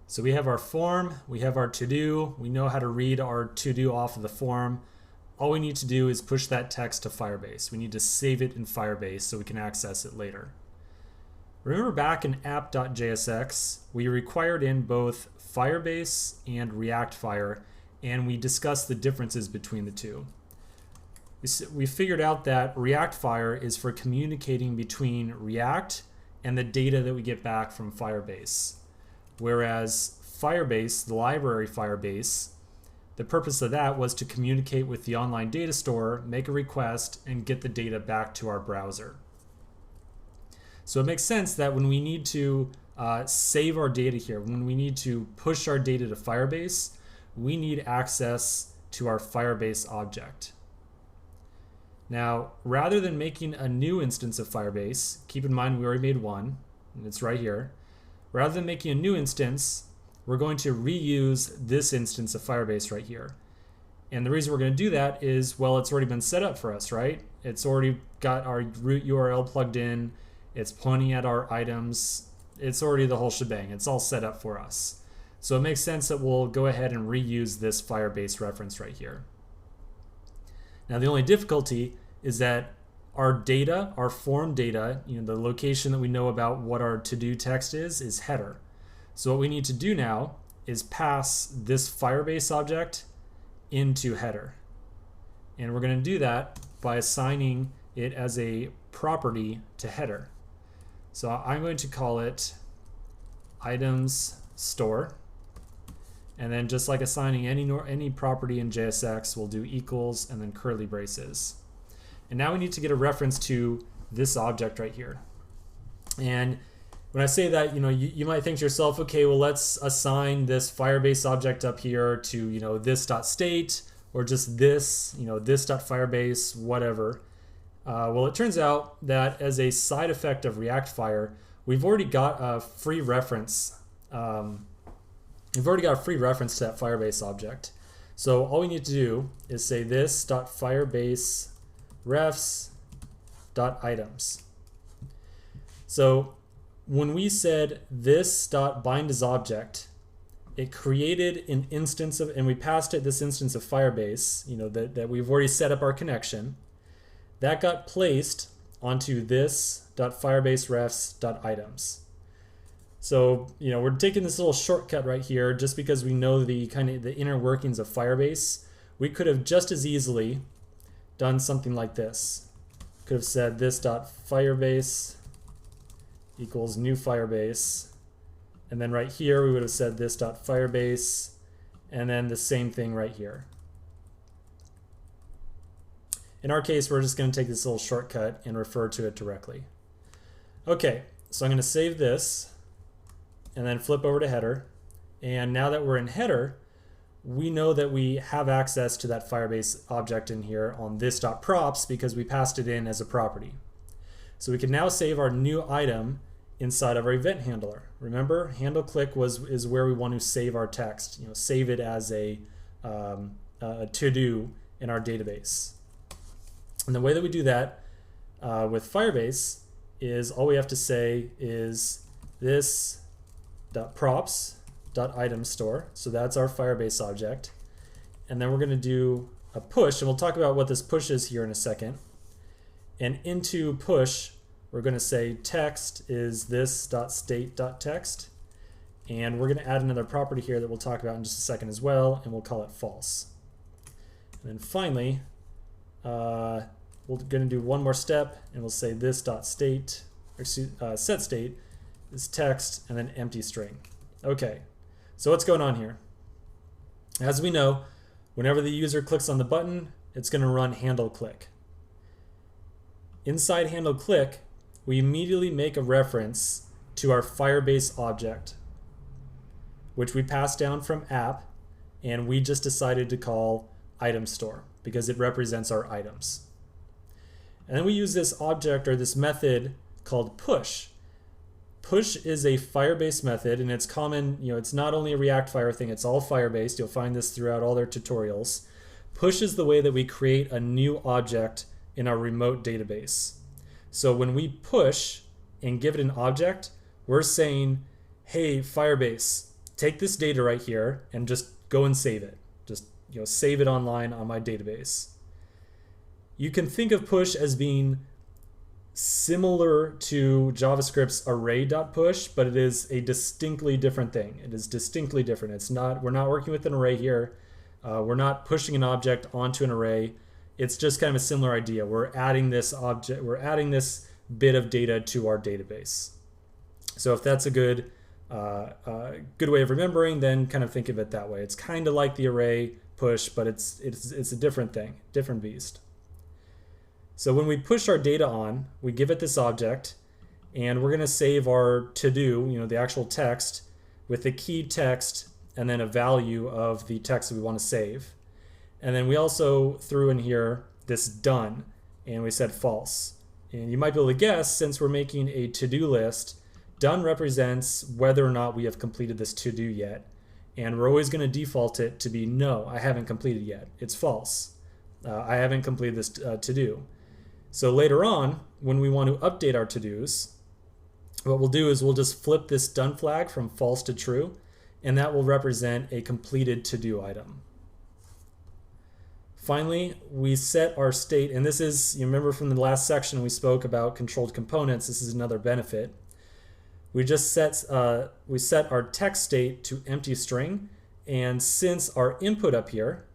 So we have our form, we have our to-do, we know how to read our to-do off of the form. All we need to do is push that text to Firebase. We need to save it in Firebase so we can access it later. Remember back in app.jsx, we required in both Firebase and ReactFire, and we discussed the differences between the two. We figured out that ReactFire is for communicating between React and the data that we get back from Firebase. Whereas Firebase, the library Firebase, the purpose of that was to communicate with the online data store, make a request, and get the data back to our browser. So it makes sense that when we need to save our data here, when we need to push our data to Firebase, we need access to our Firebase object. Now, rather than making a new instance of Firebase, keep in mind we already made one, and it's right here. Rather than making a new instance, we're going to reuse this instance of Firebase right here. And the reason we're going to do that is, well, it's already been set up for us, right? It's already got our root URL plugged in. It's pointing at our items. It's already the whole shebang. It's all set up for us. So it makes sense that we'll go ahead and reuse this Firebase reference right here. Now the only difficulty is that our data, our form data, the location that we know about what our to-do text is header. So what we need to do now is pass this Firebase object into header. And we're going to do that by assigning it as a property to header. So I'm going to call it items store. And then just like assigning any property in JSX, we'll do equals and then curly braces. And now we need to get a reference to this object right here. And when I say that, you might think to yourself, okay, well, let's assign this Firebase object up here to, this.state or just this, this.firebase, whatever. Well, it turns out that as a side effect of ReactFire, we've already got a free reference. We've already got a free reference to that Firebase object. So all we need to do is say this.firebase refs.items. So when we said this.bind as object, it created an instance of, and we passed it this instance of Firebase, that we've already set up our connection. That got placed onto this.firebase refs.items. So, we're taking this little shortcut right here just because we know the inner workings of Firebase. We could have just as easily done something like this. Could have said this.firebase equals new Firebase. And then right here we would have said this.firebase and then the same thing right here. In our case, we're just going to take this little shortcut and refer to it directly. Okay, so I'm going to save this and then flip over to header. And now that we're in header, we know that we have access to that Firebase object in here on this.props because we passed it in as a property. So we can now save our new item inside of our event handler. Remember, handle click is where we want to save our text, save it as a to-do in our database. And the way that we do that with Firebase is all we have to say is this.props.item store. So that's our Firebase object. And then we're going to do a push, and we'll talk about what this push is here in a second. And into push, we're going to say text is this.state.text. And we're going to add another property here that we'll talk about in just a second as well, and we'll call it false. And then finally, we're going to do one more step, and we'll say this.state, or set state is text and then empty string. Okay, so what's going on here? As we know, whenever the user clicks on the button, it's going to run handle click. Inside handle click, we immediately make a reference to our Firebase object, which we passed down from app, and we just decided to call item store because it represents our items. And then we use this object or this method called push. Push is a Firebase method, and it's common, it's not only a ReactFire thing, it's all Firebase. You'll find this throughout all their tutorials. Push is the way that we create a new object in our remote database. So when we push and give it an object, we're saying, hey, Firebase, take this data right here and just go and save it. Just save it online on my database. You can think of push as being similar to JavaScript's array.push, but it is a distinctly different thing. It is distinctly different. We're not working with an array here. We're not pushing an object onto an array. It's just kind of a similar idea. We're adding this bit of data to our database. So if that's a good way of remembering, then kind of think of it that way. It's kind of like the array push, but it's a different thing, different beast. So when we push our data on, we give it this object, and we're going to save our to-do, the actual text, with the key text and then a value of the text that we want to save. And then we also threw in here this done, and we said false. And you might be able to guess, since we're making a to-do list, done represents whether or not we have completed this to-do yet. And we're always going to default it to be no, I haven't completed yet. It's false. I haven't completed this to-do. So later on, when we want to update our to-dos, what we'll do is we'll just flip this done flag from false to true, and that will represent a completed to-do item. Finally, we set our state, and this is, you remember from the last section we spoke about controlled components, this is another benefit. We set our text state to empty string, and since our input up here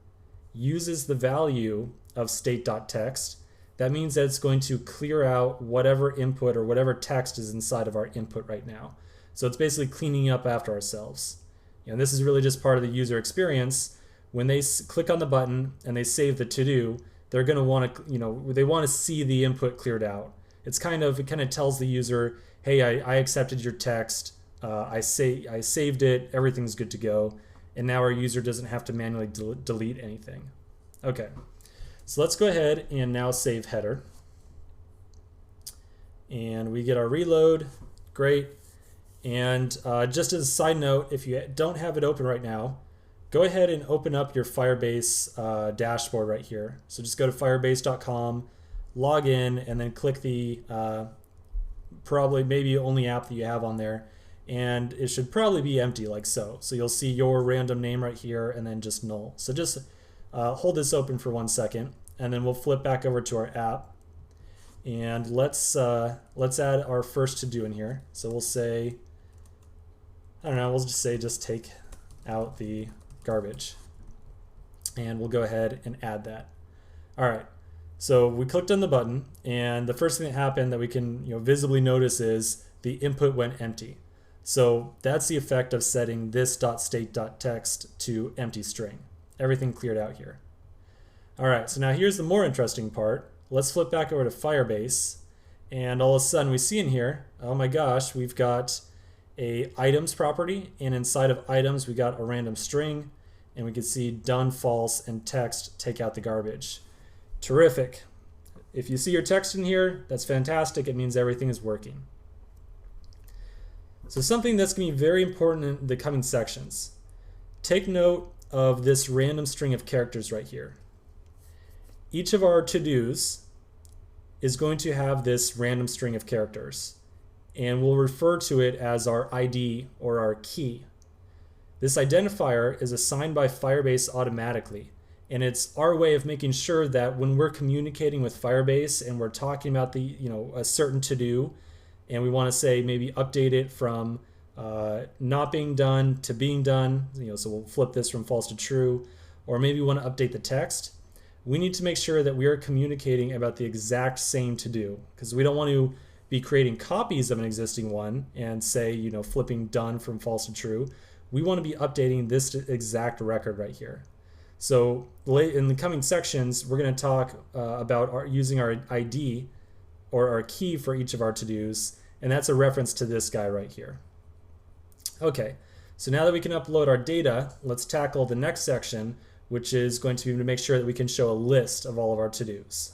uses the value of state.text, that means that it's going to clear out whatever input or whatever text is inside of our input right now. So it's basically cleaning up after ourselves. And this is really just part of the user experience. When they click on the button and they save the to-do, they're going to want to, they want to see the input cleared out. It kind of tells the user, hey, I accepted your text, I saved it, everything's good to go, and now our user doesn't have to manually delete anything. Okay. So let's go ahead and now save header. And we get our reload. Great. And just as a side note, if you don't have it open right now, go ahead and open up your Firebase dashboard right here. So just go to firebase.com, log in, and then click the maybe only app that you have on there. And it should probably be empty like so. So you'll see your random name right here and then just null. So just hold this open for 1 second, and then we'll flip back over to our app, and let's add our first to-do in here. So we'll say, I don't know, we'll just say take out the garbage, and we'll go ahead and add that. All right, so we clicked on the button, and the first thing that happened that we can visibly notice is the input went empty. So that's the effect of setting this .state.text to empty string. Everything cleared out here. All right, so now here's the more interesting part. Let's flip back over to Firebase, and all of a sudden we see in here, oh my gosh, we've got a items property, and inside of items we got a random string, and we can see done, false, and text, take out the garbage. Terrific. If you see your text in here, that's fantastic. It means everything is working. So something that's going to be very important in the coming sections. Take note of this random string of characters right here. Each of our to-dos is going to have this random string of characters, and we'll refer to it as our ID or our key. This identifier is assigned by Firebase automatically, and it's our way of making sure that when we're communicating with Firebase and we're talking about a certain to-do, and we want to say maybe update it from not being done to being done, so we'll flip this from false to true, or maybe we want to update the text, we need to make sure that we are communicating about the exact same to-do, because we don't want to be creating copies of an existing one and say, flipping done from false to true. We want to be updating this exact record right here. So in the coming sections, we're going to talk about using our ID or our key for each of our to-dos, and that's a reference to this guy right here. Okay, so now that we can upload our data, let's tackle the next section, which is going to be to make sure that we can show a list of all of our to-dos.